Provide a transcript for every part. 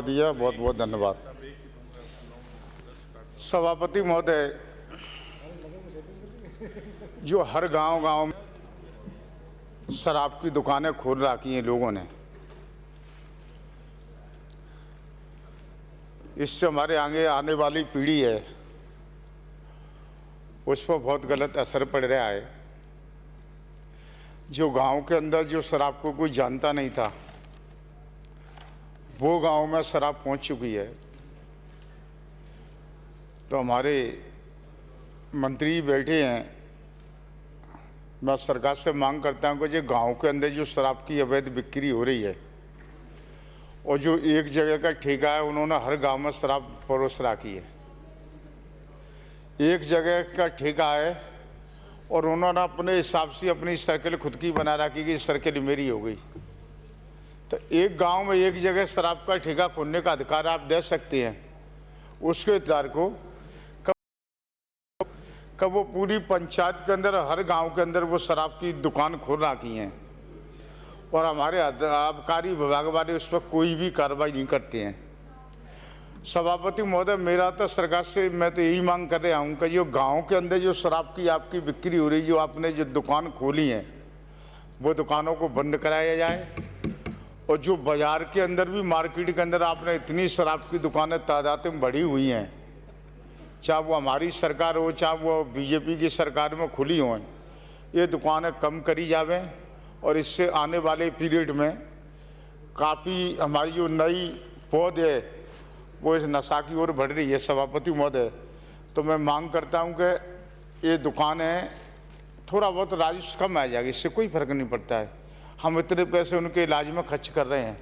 दिया। बहुत बहुत धन्यवाद। सभापति महोदय, जो हर गांव में शराब की दुकानें खोल रखी हैं लोगों ने, इससे हमारे आगे आने वाली पीढ़ी है उस पर बहुत गलत असर पड़ रहा है। जो गांव के अंदर जो शराब को कोई जानता नहीं था, वो गांव में शराब पहुंच चुकी है। तो हमारे मंत्री बैठे हैं, मैं सरकार से मांग करता हूं कि जो गांव के अंदर जो शराब की अवैध बिक्री हो रही है और जो एक जगह का ठेका है, उन्होंने हर गांव में शराब परोस रखी है। एक जगह का ठेका है और उन्होंने अपने हिसाब से अपनी सर्किल खुद की बना रखी कि सर्किल मेरी हो गई। तो एक गांव में एक जगह शराब का ठेका खोलने का अधिकार आप दे सकते हैं उसके अधिकार को, कब वो पूरी पंचायत के अंदर हर गांव के अंदर वो शराब की दुकान खोल रखी हैं और हमारे आबकारी विभाग वाले उस पर कोई भी कार्रवाई नहीं करते हैं। सभापति महोदय, मेरा तो सरकार से मैं तो यही मांग कर रहा हूँ कि जो गांव के अंदर जो शराब की आपकी बिक्री हो रही, जो आपने जो दुकान खोली है, वो दुकानों को बंद कराया जाए। और जो बाज़ार के अंदर भी, मार्केट के अंदर आपने इतनी शराब की दुकानें तादाद में बढ़ी हुई हैं, चाहे वो हमारी सरकार हो चाहे वो बीजेपी की सरकार में खुली हों, ये दुकानें कम करी जावें। और इससे आने वाले पीरियड में काफ़ी हमारी जो नई पौध है वो इस नशा की ओर बढ़ रही है। सभापति महोदय, तो मैं मांग करता हूं कि ये दुकानें थोड़ा बहुत राजस्व कम आ जाएगी, इससे कोई फर्क नहीं पड़ता है। हम इतने पैसे उनके इलाज में खर्च कर रहे हैं,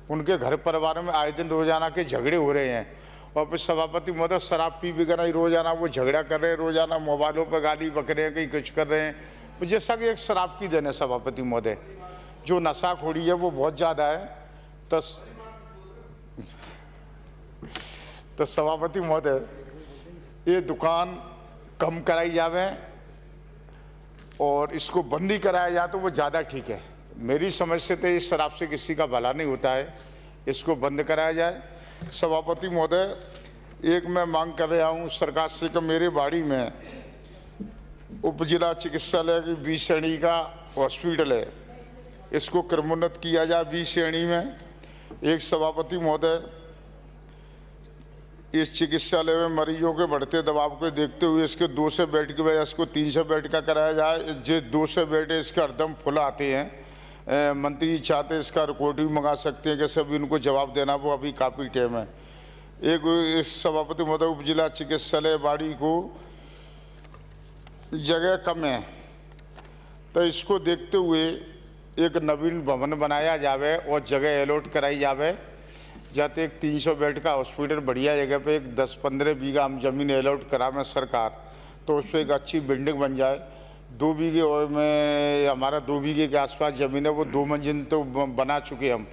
उनके घर परिवार में आए दिन रोजाना के झगड़े हो रहे हैं। और फिर सभापति महोदय, शराब पी भी ही रोजाना वो झगड़ा कर रहे हैं, रोजाना मोबाइलों पर गाली बक रहे हैं, कहीं कुछ कर रहे हैं। तो जैसा कि एक शराब की देन है सभापति महोदय, जो नशाखोरी है वो बहुत ज़्यादा है। तो सभापति महोदय, ये दुकान कम कराई जावे और इसको बंदी कराया जाए तो वो ज़्यादा ठीक है। मेरी समझ से तो इस शराब से किसी का भला नहीं होता है, इसको बंद कराया जाए। सभापति महोदय, एक मैं मांग कर रहा हूँ सरकार से कि मेरे बाड़ी में उप जिला चिकित्सालय की 20 श्रेणी का हॉस्पिटल है, इसको क्रमोन्नत किया जाए 20 श्रेणी में। एक सभापति महोदय, इस चिकित्सालय में मरीजों के बढ़ते दबाव को देखते हुए इसके 200 बेड की बजाय इसको 300 बेड का कराया जाए। जो 200 बेड है इसका हरदम फुल आते हैं। मंत्री चाहते हैं इसका रिकॉर्ड भी मंगा सकते हैं कि सब इनको जवाब देना वो अभी काफ़ी टाइम है। एक सभापति महोदय, उप जिला चिकित्सालय बाड़ी को जगह कम है, तो इसको देखते हुए एक नवीन भवन बनाया जावे और जगह अलॉट कराई जावे, जाते एक 300 बेड का हॉस्पिटल बढ़िया जगह पे एक 10-15 बीघा हम जमीन अलॉट करावे सरकार, तो उस पर एक अच्छी बिल्डिंग बन जाए। 2 बीघे में हमारा 2 बीघे के आसपास ज़मीन है, वो 2 मंजिल तो बना चुके हम।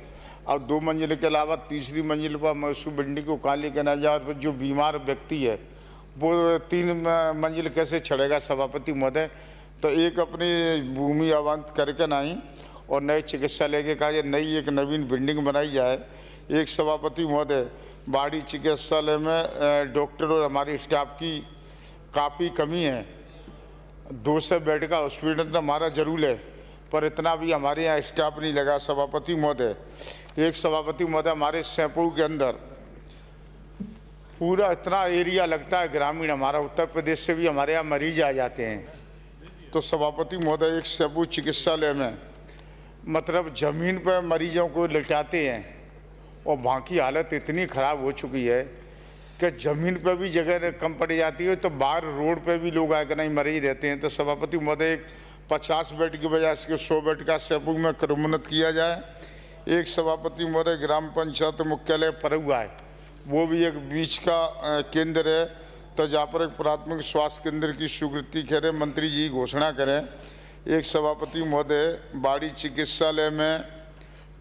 और 2 मंजिल के अलावा तीसरी मंजिल पर हम उस बिल्डिंग को कहाँ लेके ना जाए, और जो बीमार व्यक्ति है वो 3 मंजिल कैसे चढ़ेगा सभापति महोदय। तो एक अपनी भूमि आवंटित करके नहीं और नए चिकित्सालय के कहा नई एक नवीन बिल्डिंग बनाई जाए। एक सभापति महोदय, बाड़ी चिकित्सालय में डॉक्टर और हमारे स्टाफ की काफ़ी कमी है। 200 बेड का हॉस्पिटल तो हमारा जरूर है, पर इतना भी हमारे यहाँ स्टाफ नहीं लगा सभापति महोदय। एक सभापति महोदय, हमारे सैंपू के अंदर पूरा इतना एरिया लगता है ग्रामीण, हमारा उत्तर प्रदेश से भी हमारे यहाँ मरीज आ जाते हैं। तो सभापति महोदय, एक सैंपू चिकित्सालय में मतलब ज़मीन पर मरीजों को लिटाते हैं और वहाँ की हालत इतनी ख़राब हो चुकी है कि ज़मीन पर भी जगह कम पड़ जाती है, तो बाहर रोड पे भी लोग आकर नहीं मरीज रहते हैं। तो सभापति महोदय, 50 बेड की बजाय इसके 100 बेड का सैंपू में क्रमोन्नत किया जाए। एक सभापति महोदय, ग्राम पंचायत मुख्यालय परहुआ है, वो भी एक बीच का केंद्र है, तो जहाँ पर एक प्राथमिक स्वास्थ्य केंद्र की स्वीकृति करें, मंत्री जी घोषणा करें। एक सभापति महोदय, बाड़ी चिकित्सालय में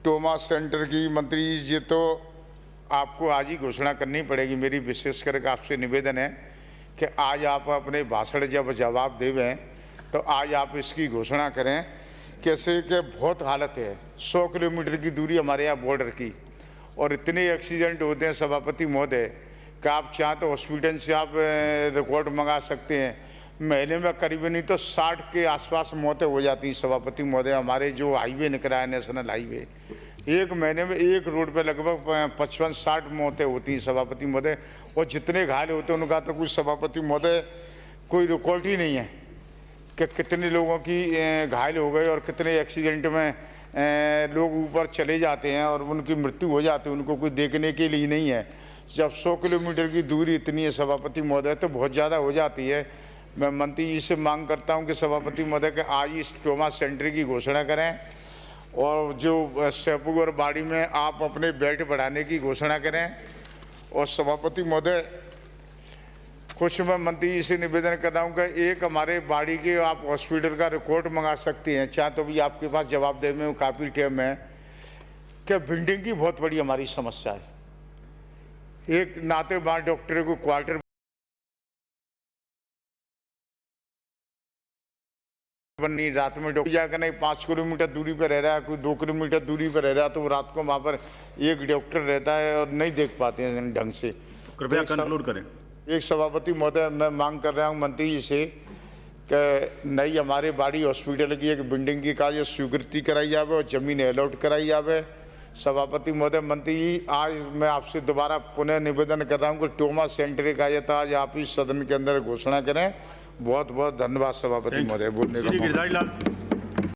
ट्रोमा सेंटर की मंत्री जी, तो आपको आज ही घोषणा करनी पड़ेगी। मेरी विशेष करके आपसे निवेदन है कि आज आप अपने भाषण जब जवाब देवें तो आज आप इसकी घोषणा करें। कैसे कि बहुत हालत है, 100 किलोमीटर की दूरी हमारे यहाँ बॉर्डर की, और इतने एक्सीडेंट होते हैं सभापति महोदय कि आप चाहें तो हॉस्पिटल से आप रिकॉर्ड मंगा सकते हैं। महीने में करीब नहीं तो 60 के आसपास मौतें हो जाती हैं सभापति महोदय। हमारे जो हाईवे निकला है नेशनल हाईवे, एक महीने में एक रोड पे लगभग 55-60 मौतें होती हैं सभापति महोदय। और जितने घायल होते हैं उनका तो कुछ सभापति महोदय कोई रिकॉर्ड ही नहीं है कि कितने लोगों की घायल हो गए और कितने एक्सीडेंट में लोग ऊपर चले जाते हैं और उनकी मृत्यु हो जाती है, उनको कोई देखने के लिए नहीं है। जब 100 किलोमीटर की दूरी इतनी है सभापति महोदय तो बहुत ज़्यादा हो जाती है। मैं मंत्री जी से मांग करता हूं कि सभापति महोदय के आज इस ट्रॉमा सेंटर की घोषणा करें और जो सेपुग और बाड़ी में आप अपने बेड बढ़ाने की घोषणा करें। और सभापति महोदय कुछ मैं मंत्री जी से निवेदन कर रहा हूँ कि एक हमारे बाड़ी के आप हॉस्पिटल का रिकॉर्ड मंगा सकते हैं, चाहे तो भी आपके पास जवाब देने में काफ़ी टाइम है, कि बिल्डिंग की बहुत बड़ी हमारी समस्या है। एक नाते बार डॉक्टर को क्वार्टर नहीं, रात में डॉक्टर जाकर नहीं 5 किलोमीटर दूरी पर रह रहा है, कोई 2 किलोमीटर दूरी पर रह रहा है तो रात को वहाँ पर एक डॉक्टर रहता है और नहीं देख पाते हैं ढंग से। कृपया कंक्लूड करें। एक सभापति महोदय मैं मांग कर रहा हूँ मंत्री जी से कि नई हमारे बाड़ी हॉस्पिटल की एक बिल्डिंग की कार्य स्वीकृति कराई जाए और ज़मीन अलॉट कराई जाए। सभापति महोदय मंत्री जी आज मैं आपसे दोबारा पुनः निवेदन कर रहा हूँ कि ट्रॉमा सेंटर का यह आज आप इस सदन के अंदर घोषणा करें। बहुत बहुत धन्यवाद सभापति महोदय बोलने का।